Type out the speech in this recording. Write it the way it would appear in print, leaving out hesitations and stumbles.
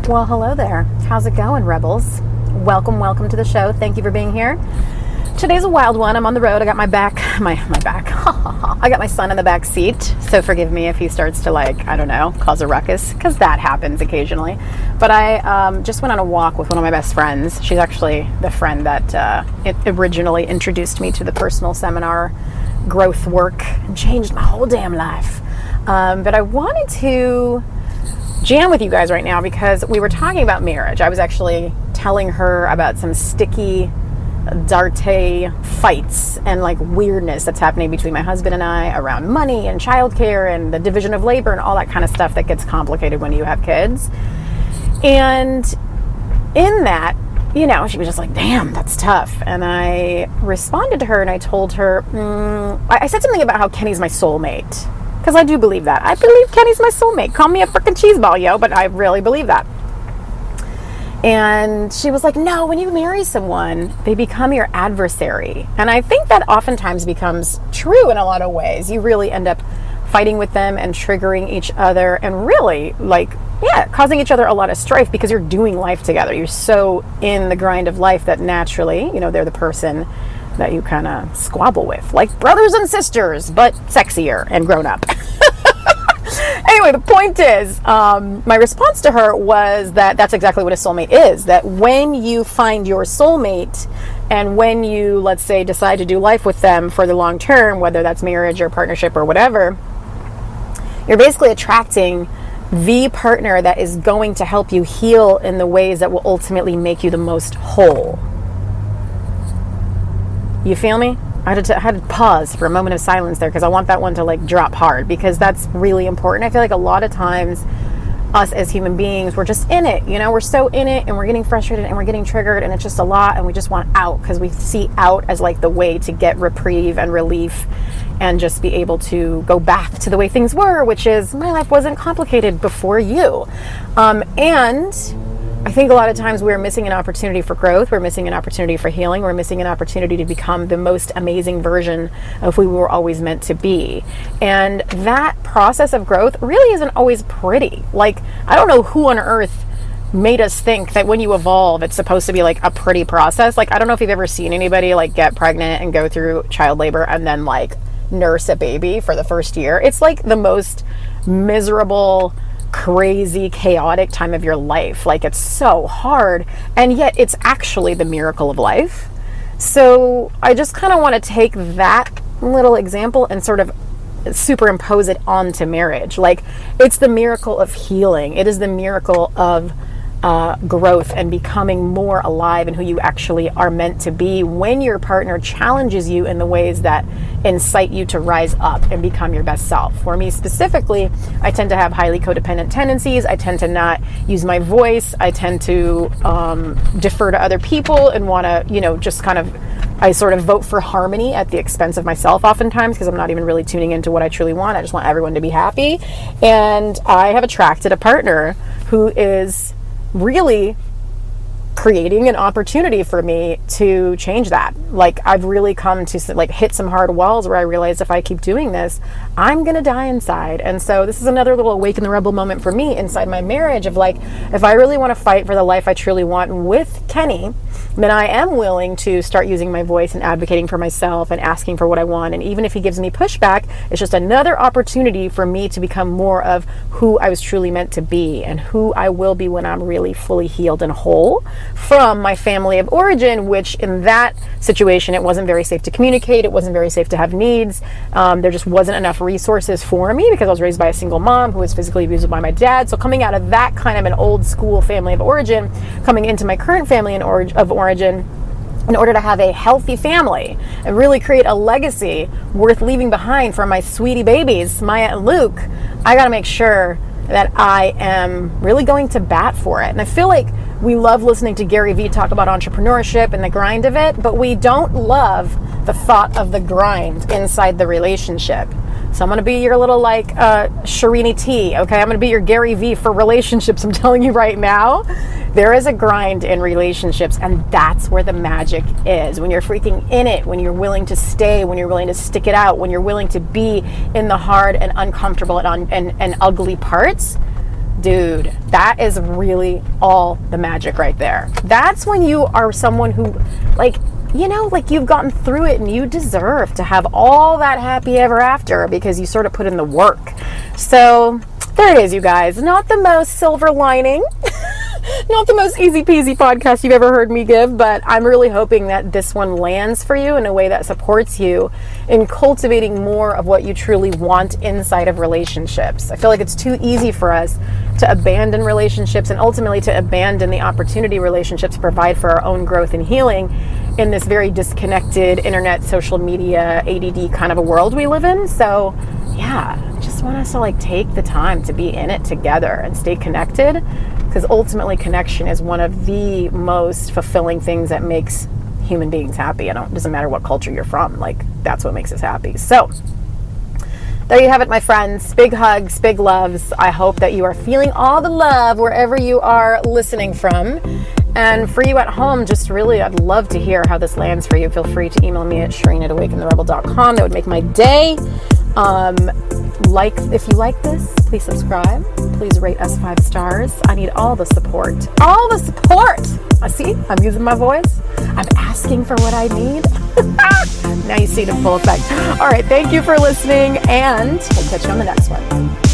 Well, hello there. How's it going, Rebels? Welcome to the show. Thank you for being here. Today's a wild one. I'm on the road. I got my back. I got my son in the back seat. So forgive me if he starts to cause a ruckus, because that happens occasionally. But I just went on a walk with one of my best friends. She's actually the friend that originally introduced me to the personal seminar growth work and changed my whole damn life. But I wanted to jam with you guys right now because we were talking about marriage. I was actually telling her about some sticky darte fights and weirdness that's happening between my husband and I around money and childcare and the division of labor and all that kind of stuff that gets complicated when you have kids. And in that, she was just like, damn, that's tough. And I responded to her and I told her, I said something about how Kenny's my soulmate. Because I do believe that. I believe Kenny's my soulmate. Call me a freaking cheeseball, yo, but I really believe that. And she was like, no, when you marry someone, they become your adversary. And I think that oftentimes becomes true in a lot of ways. You really end up fighting with them and triggering each other and really causing each other a lot of strife because you're doing life together. You're so in the grind of life that naturally, they're the person that you kind of squabble with, like brothers and sisters, but sexier and grown up. Anyway, the point is, my response to her was that that's exactly what a soulmate is. That when you find your soulmate and when you, let's say, decide to do life with them for the long term, whether that's marriage or partnership or whatever, you're basically attracting the partner that is going to help you heal in the ways that will ultimately make you the most whole. You feel me? I had to pause for a moment of silence there because I want that one to drop hard because that's really important. I feel like a lot of times us as human beings, we're just in it, we're so in it and we're getting frustrated and we're getting triggered and it's just a lot and we just want out because we see out as the way to get reprieve and relief and just be able to go back to the way things were, which is my life wasn't complicated before you. And I think a lot of times we're missing an opportunity for growth. We're missing an opportunity for healing. We're missing an opportunity to become the most amazing version of who we were always meant to be. And that process of growth really isn't always pretty. I don't know who on earth made us think that when you evolve, it's supposed to be a pretty process. I don't know if you've ever seen anybody get pregnant and go through child labor and then nurse a baby for the first year. It's the most miserable, crazy, chaotic time of your life. It's so hard, and yet it's actually the miracle of life. So I just kind of want to take that little example and sort of superimpose it onto marriage. It's the miracle of healing. It is the miracle of growth and becoming more alive in who you actually are meant to be when your partner challenges you in the ways that incite you to rise up and become your best self. For me specifically, I tend to have highly codependent tendencies. I tend to not use my voice. I tend to defer to other people and want to, I sort of vote for harmony at the expense of myself oftentimes because I'm not even really tuning into what I truly want. I just want everyone to be happy. And I have attracted a partner who is really creating an opportunity for me to change that. I've really come to hit some hard walls where I realize if I keep doing this, I'm gonna die inside. And so this is another little awaken the rebel moment for me inside my marriage of if I really want to fight for the life I truly want with Kenny, then I am willing to start using my voice and advocating for myself and asking for what I want. And even if he gives me pushback, it's just another opportunity for me to become more of who I was truly meant to be and who I will be when I'm really fully healed and whole from my family of origin, which in that situation, it wasn't very safe to communicate. It wasn't very safe to have needs. There just wasn't enough resources for me because I was raised by a single mom who was physically abused by my dad. So coming out of that kind of an old school family of origin, coming into my current family of origin, in order to have a healthy family and really create a legacy worth leaving behind for my sweetie babies, Maya and Luke, I got to make sure that I am really going to bat for it. And I feel like we love listening to Gary Vee talk about entrepreneurship and the grind of it, but we don't love the thought of the grind inside the relationship. So I'm going to be your little Shirini T, okay? I'm going to be your Gary Vee for relationships. I'm telling you right now, there is a grind in relationships, and that's where the magic is. When you're freaking in it, when you're willing to stay, when you're willing to stick it out, when you're willing to be in the hard and uncomfortable and ugly parts, dude, that is really all the magic right there. That's when you are someone who, like, you know, like you've gotten through it and you deserve to have all that happy ever after because you sort of put in the work. So there it is, you guys. Not the most silver lining, not the most easy peasy podcast you've ever heard me give, but I'm really hoping that this one lands for you in a way that supports you in cultivating more of what you truly want inside of relationships. I feel like it's too easy for us to abandon relationships and ultimately to abandon the opportunity relationships provide for our own growth and healing in this very disconnected internet, social media, ADD kind of a world we live in. So yeah, I just want us to like take the time to be in it together and stay connected, because ultimately connection is one of the most fulfilling things that makes human beings happy. It doesn't matter what culture you're from, like that's what makes us happy. So there you have it, my friends. Big hugs, big loves. I hope that you are feeling all the love wherever you are listening from. And for you at home, just really, I'd love to hear how this lands for you. Feel free to email me at shireen@awakentherebel.com. That would make my day. If you like this, please subscribe. Please rate us 5 stars. I need all the support. All the support! See, I'm using my voice. I'm asking for what I need. Now you see it in full effect. All right, thank you for listening, and we'll catch you on the next one.